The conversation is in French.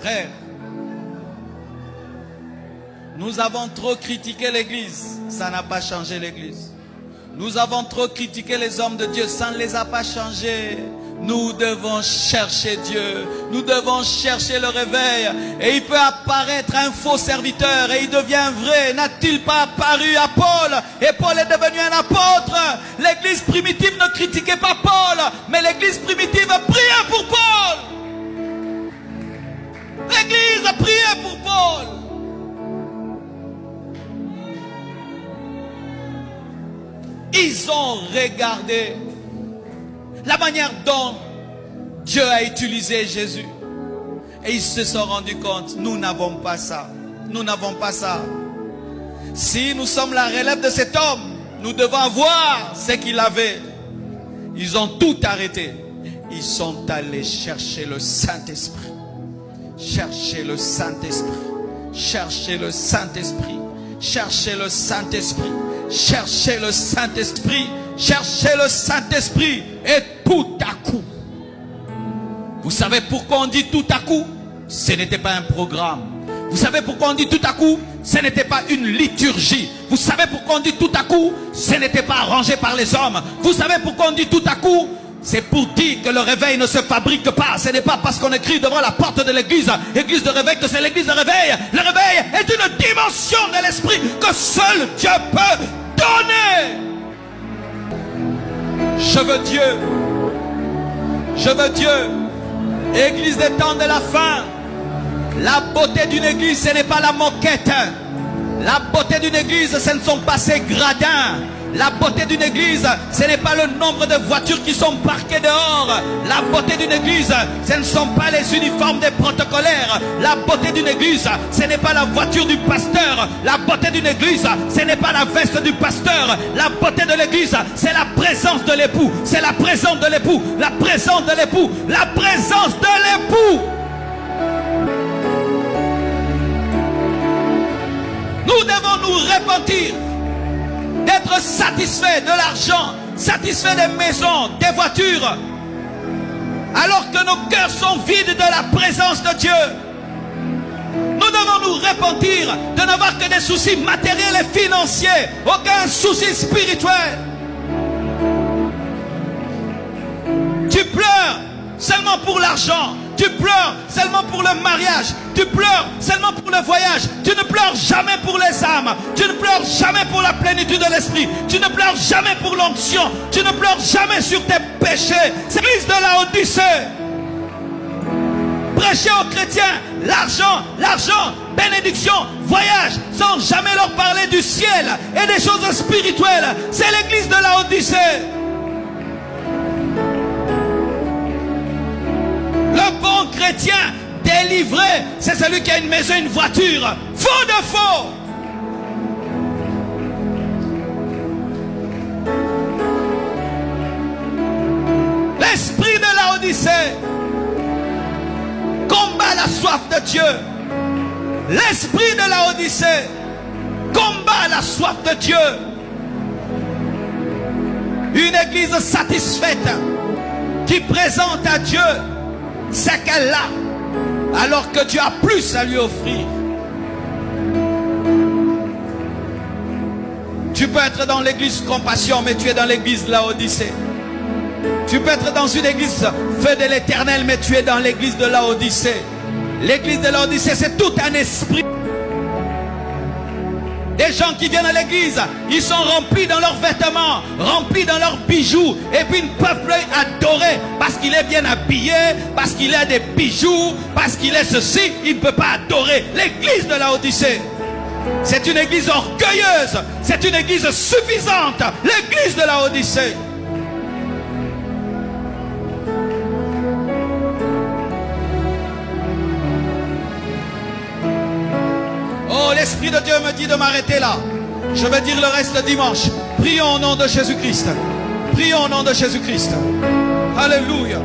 Frère, nous avons trop critiqué l'Église, ça n'a pas changé l'Église. Nous avons trop critiqué les hommes de Dieu, ça ne les a pas changés. Nous devons chercher Dieu, nous devons chercher le réveil. Et il peut apparaître un faux serviteur et il devient vrai. N'a-t-il pas apparu à Paul? Et Paul est devenu un apôtre. L'église primitive ne critiquait pas Paul, mais l'église primitive priait pour Paul. L'église a prié pour Paul. Ils ont regardé la manière dont Dieu a utilisé Jésus. Et ils se sont rendus compte, nous n'avons pas ça. Nous n'avons pas ça. Si nous sommes la relève de cet homme, nous devons avoir ce qu'il avait. Ils ont tout arrêté. Ils sont allés chercher le Saint-Esprit. Chercher le Saint-Esprit. Chercher le Saint-Esprit. Chercher le Saint-Esprit. Cherchez le Saint-Esprit, cherchez le Saint-Esprit, et tout à coup, vous savez pourquoi on dit tout à coup? Ce n'était pas un programme. Vous savez pourquoi on dit tout à coup? Ce n'était pas une liturgie. Vous savez pourquoi on dit tout à coup? Ce n'était pas arrangé par les hommes. Vous savez pourquoi on dit tout à coup? C'est pour dire que le réveil ne se fabrique pas. Ce n'est pas parce qu'on écrit devant la porte de l'église, église de réveil, que c'est l'église de réveil. Le réveil est une dimension de l'esprit que seul Dieu peut donner. Je veux Dieu. Je veux Dieu. Église des temps de la fin. La beauté d'une église, ce n'est pas la moquette. La beauté d'une église, ce ne sont pas ses gradins. La beauté d'une église, ce n'est pas le nombre de voitures qui sont parquées dehors. La beauté d'une église, ce ne sont pas les uniformes des protocolaires. La beauté d'une église, ce n'est pas la voiture du pasteur. La beauté d'une église, ce n'est pas la veste du pasteur. La beauté de l'église, c'est la présence de l'époux. C'est la présence de l'époux. La présence de l'époux. La présence de l'époux. Nous devons nous repentir d'être satisfaits de l'argent, satisfaits des maisons, des voitures, alors que nos cœurs sont vides de la présence de Dieu. Nous devons nous repentir de n'avoir que des soucis matériels et financiers, aucun souci spirituel. Tu pleures seulement pour l'argent, tu pleures seulement pour le mariage, tu pleures seulement pour le voyage, tu ne pleures jamais pour les âmes, tu ne pleures jamais pour la plénitude de l'esprit, tu ne pleures jamais pour l'onction, tu ne pleures jamais sur tes péchés. C'est l'église de Laodicée. Prêchez aux chrétiens l'argent, l'argent, bénédiction, voyage, sans jamais leur parler du ciel et des choses spirituelles. C'est l'église de Laodicée. Le bon chrétien délivré, c'est celui qui a une maison, une voiture. Faux de faux. L'esprit de Laodicée combat la soif de Dieu. L'esprit de Laodicée combat la soif de Dieu. Une église satisfaite qui présente à Dieu ce qu'elle a, alors que Dieu a plus à lui offrir. Tu peux être dans l'église Compassion, mais tu es dans l'église Laodicée. Tu peux être dans une église Feu de l'Éternel, mais tu es dans l'église de Laodicée. L'église de Laodicée, c'est tout un esprit. Des gens qui viennent à l'église, ils sont remplis dans leurs vêtements, remplis dans leurs bijoux, et puis ils ne peuvent plus adorer parce qu'il est bien habillé, parce qu'il a des bijoux, parce qu'il est ceci, il ne peut pas adorer. L'église de Laodicée, c'est une église orgueilleuse, c'est une église suffisante, l'église de Laodicée. Oh, l'Esprit de Dieu me dit de m'arrêter là. Je vais dire le reste dimanche. Prions au nom de Jésus-Christ. Prions au nom de Jésus-Christ. Alléluia.